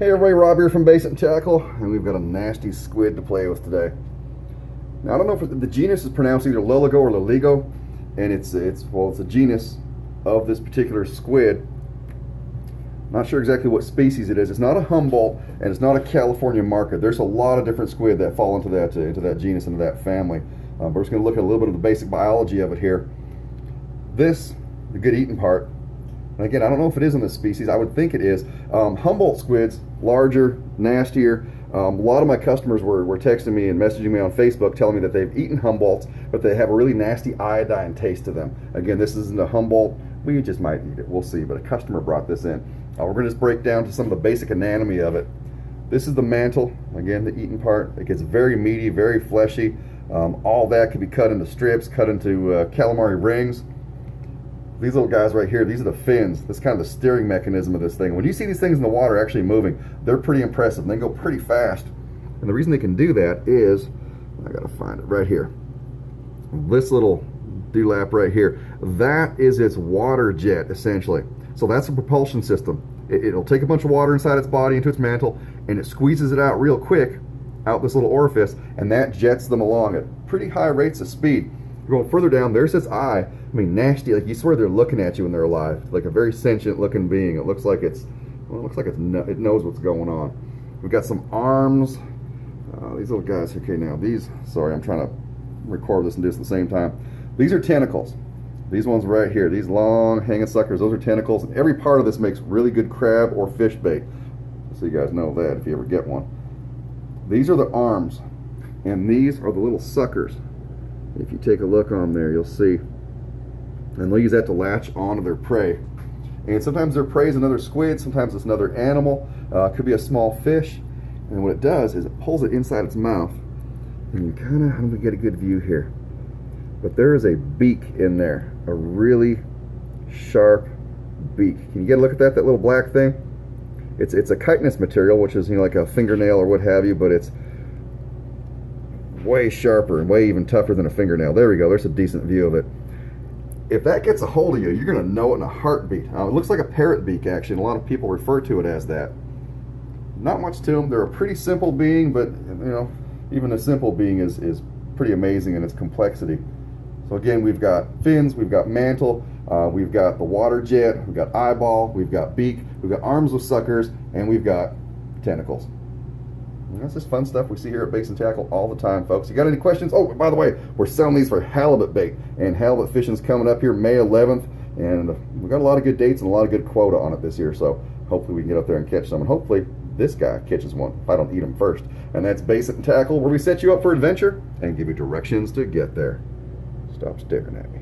Hey everybody, Rob here from Basin Tackle, and we've got a nasty squid to play with today. Now I don't know if the genus is pronounced either loligo or loligo, and it's a genus of this particular squid. Not sure exactly what species it is. It's not a Humboldt, and it's not a California market. There's a lot of different squid that fall into that genus, into that family. We're just going to look at a little bit of the basic biology of it here. This, the good eating part. And again, I don't know if it is in this species. I would think it is. Humboldt squids, larger, nastier. A lot of my customers were texting me and messaging me on Facebook telling me that they've eaten Humboldts, but they have a really nasty iodine taste to them. Again, this isn't a Humboldt. We just might eat it. We'll see. But a customer brought this in. We're going to just break down to some of the basic anatomy of it. This is the mantle. Again, the eating part. It gets very meaty, very fleshy. All that can be cut into strips, cut into calamari rings. These little guys right here, these are the fins. That's kind of the steering mechanism of this thing. When you see these things in the water actually moving, they're pretty impressive. They go pretty fast. And the reason they can do that is, I gotta find it right here. This little dewlap right here, that is its water jet, essentially. So that's a propulsion system. It'll take a bunch of water inside its body, into its mantle, and it squeezes it out real quick, out this little orifice, and that jets them along at pretty high rates of speed. Going further down, there's this eye. I mean, nasty. Like you swear they're looking at you when they're alive. Like a very sentient-looking being. It looks like it knows what's going on. We've got some arms. These little guys. Okay, now these. Sorry, I'm trying to record this and do this at the same time. These are tentacles. These ones right here. These long hanging suckers. Those are tentacles. And every part of this makes really good crab or fish bait. So you guys know that if you ever get one. These are the arms, and these are the little suckers. If you take a look on there, you'll see. And they'll use that to latch onto their prey. And sometimes their prey is another squid, sometimes it's another animal. It could be a small fish. And what it does is it pulls it inside its mouth. And you kind of, I'm going to get a good view here. But there is a beak in there. A really sharp beak. Can you get a look at that little black thing? It's a chitinous material, which is, you know, like a fingernail or what have you, but it's way sharper and way even tougher than a fingernail. There we go. There's a decent view of it. If that gets a hold of you, you're going to know it in a heartbeat. It looks like a parrot beak, actually, and a lot of people refer to it as that. Not much to them. They're a pretty simple being, but you know, even a simple being is pretty amazing in its complexity. So again, we've got fins, we've got mantle, we've got the water jet, we've got eyeball, we've got beak, we've got arms with suckers, and we've got tentacles. And that's just fun stuff we see here at Basin Tackle all the time, folks. You got any questions? Oh, by the way, we're selling these for halibut bait, and halibut fishing's coming up here May 11th, and we've got a lot of good dates and a lot of good quota on it this year, so hopefully we can get up there and catch some, and hopefully this guy catches one if I don't eat him first. And that's Basin Tackle, where we set you up for adventure and give you directions to get there. Stop staring at me.